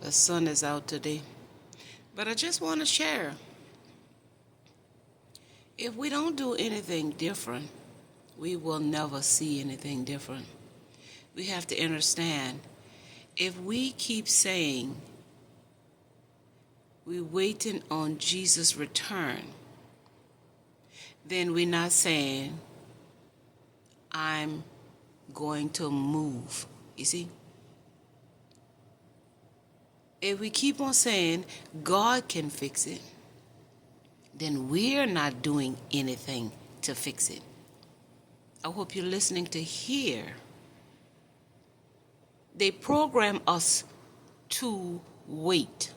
The sun is out today. But I just want to share. If we don't do anything different, we will never see anything different. We have to understand, if we keep saying we're waiting on Jesus' return, then we're not saying, I'm going to move. You see? If we keep on saying God can fix it, then we're not doing anything to fix it. I hope you're listening to hear. They program us to wait,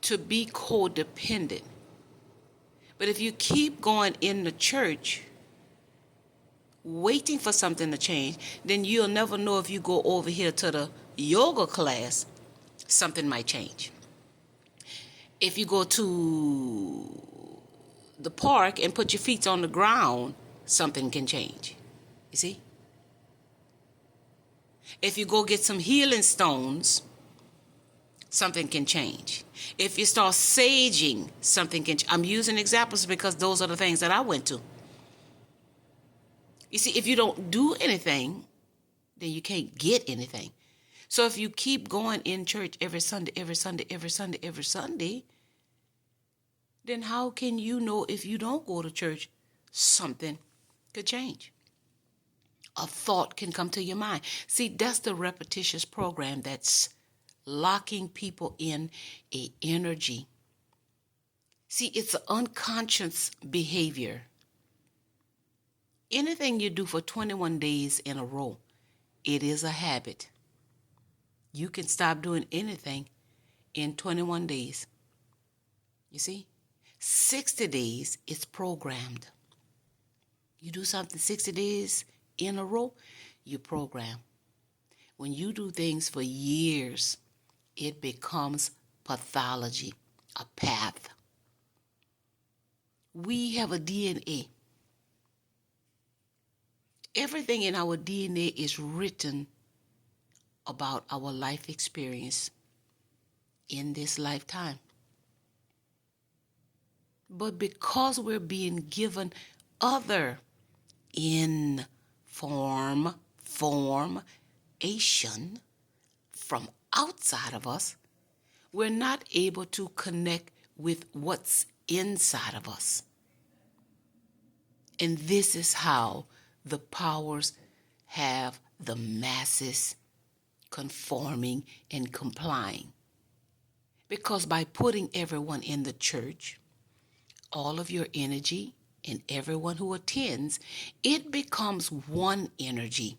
to be codependent. But if you keep going in the church, waiting for something to change, then you'll never know if you go over here to the yoga class, something might change. If you go to the park and put your feet on the ground, something can change. You see? If you go get some healing stones, something can change. If you start saging, something can change. I'm using examples because those are the things that I went to. You see, if you don't do anything, then you can't get anything. So if you keep going in church every Sunday, then how can you know if you don't go to church, something could change? A thought can come to your mind. See, that's the repetitious program that's locking people in a energy. See, it's an unconscious behavior. Anything you do for 21 days in a row, it is a habit. You can stop doing anything in 21 days. You see? 60 days, it's programmed. You do something 60 days in a row, you program. When you do things for years, it becomes pathology, a path. We have a DNA. Everything in our DNA is written about our life experience in this lifetime. But because we're being given other formation from outside of us, we're not able to connect with what's inside of us. And this is how the powers have the masses conforming and complying. Because by putting everyone in the church, all of your energy and everyone who attends, it becomes one energy,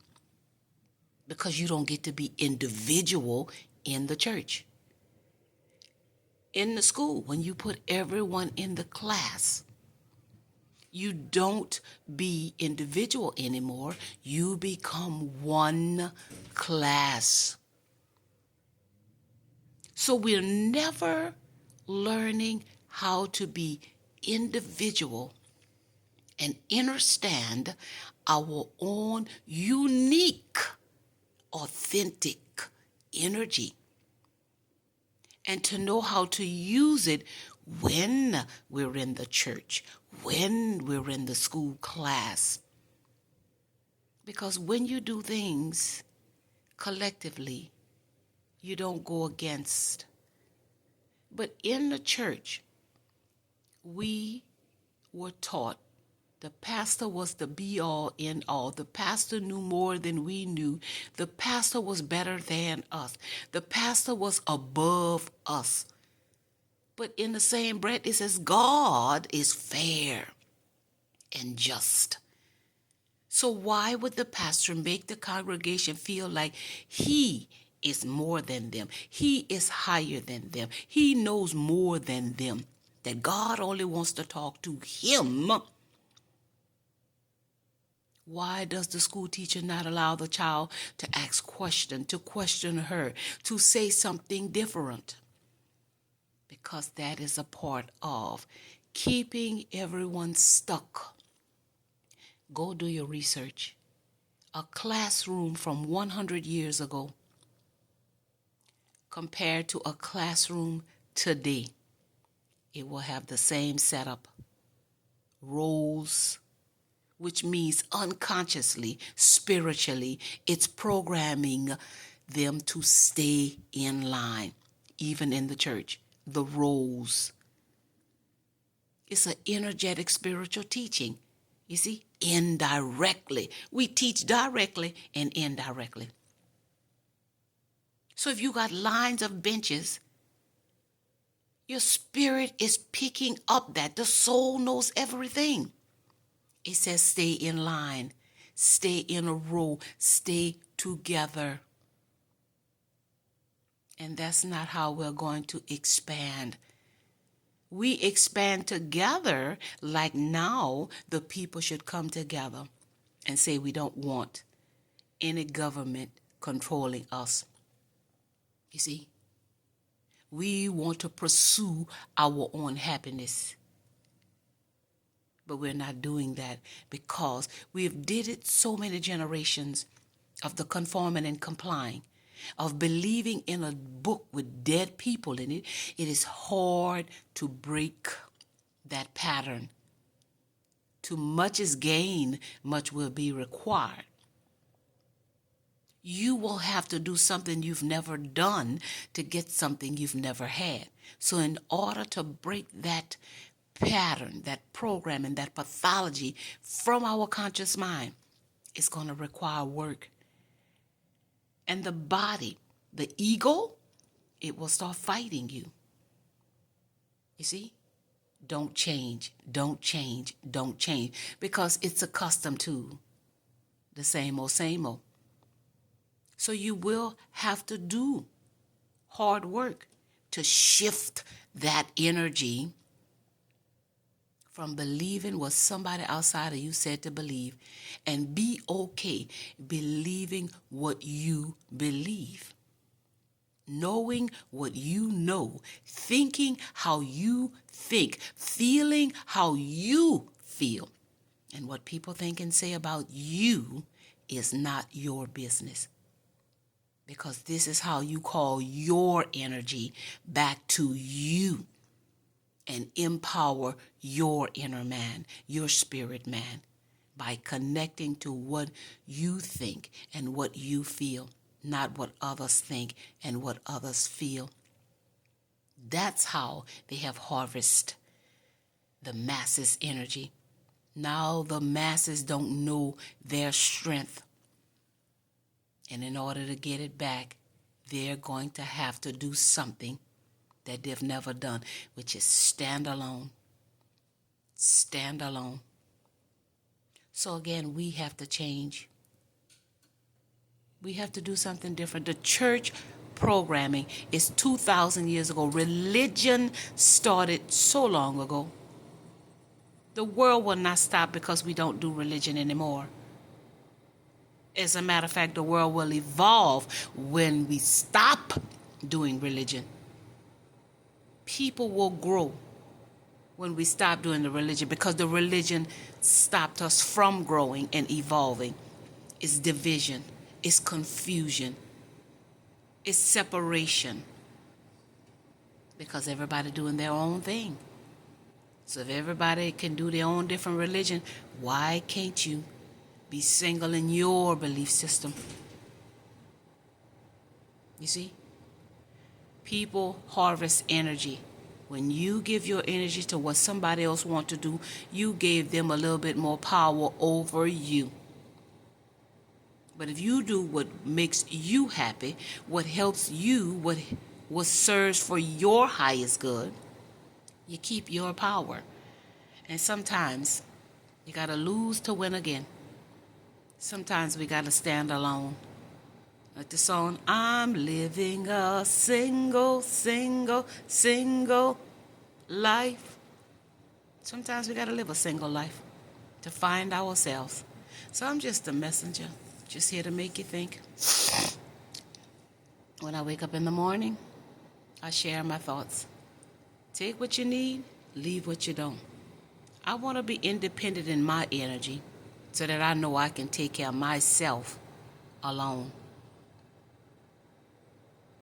because you don't get to be individual in the church. In the school, when you put everyone in the class, you don't be individual anymore. You become one class. So we're never learning how to be individual and understand our own unique, authentic energy, and to know how to use it when we're in the church, when we're in the school class. Because when you do things collectively, you don't go against. But in the church, we were taught the pastor was the be-all, end-all. The pastor knew more than we knew. The pastor was better than us. The pastor was above us. But in the same breath, it says God is fair and just. So why would the pastor make the congregation feel like he is more than them? He is higher than them. He knows more than them. That God only wants to talk to him. Why does the school teacher not allow the child to ask questions, to question her, to say something different? Because that is a part of keeping everyone stuck. Go do your research. A classroom from 100 years ago compared to a classroom today. It will have the same setup, roles, which means unconsciously, spiritually, it's programming them to stay in line, even in the church. The roles. It's an energetic spiritual teaching. You see, indirectly. We teach directly and indirectly. So if you got lines of benches, your spirit is picking up that. The soul knows everything. It says stay in line, stay in a row, stay together. And that's not how we're going to expand. We expand together like now the people should come together and say we don't want any government controlling us. You see, we want to pursue our own happiness. But we're not doing that because we've did it so many generations of the conforming and complying, of believing in a book with dead people in it. It is hard to break that pattern. Too much is gained, much will be required. You will have to do something you've never done to get something you've never had. So in order to break that pattern, that program, and that pathology from our conscious mind, it's going to require work. And the body, the ego, it will start fighting you. You see? Don't change, don't change, don't change, because it's accustomed to the same old, same old. So you will have to do hard work to shift that energy from believing what somebody outside of you said to believe, and be okay believing what you believe. Knowing what you know, thinking how you think, feeling how you feel. And what people think and say about you is not your business. Because this is how you call your energy back to you and empower your inner man, your spirit man, by connecting to what you think and what you feel, not what others think and what others feel. That's how they have harvested the masses' energy. Now the masses don't know their strength. And in order to get it back, they're going to have to do something that they've never done, which is stand alone. Stand alone. So again, we have to change. We have to do something different. The church programming is 2,000 years ago. Religion started so long ago. The world will not stop because we don't do religion anymore. As a matter of fact, the world will evolve when we stop doing religion. People will grow when we stop doing the religion, because the religion stopped us from growing and evolving. It's division. It's confusion. It's separation. Because everybody doing their own thing. So if everybody can do their own different religion, why can't you be single in your belief system? You see? People harvest energy. When you give your energy to what somebody else wants to do, you gave them a little bit more power over you. But if you do what makes you happy, what helps you, what serves for your highest good, you keep your power. And sometimes you got to lose to win again. Sometimes we got to stand alone. Like the song, I'm living a single life. Sometimes we got to live a single life to find ourselves. So I'm just a messenger, just here to make you think. When I wake up in the morning, I share my thoughts. Take what you need, leave what you don't. I want to be independent in my energy so that I know I can take care of myself alone.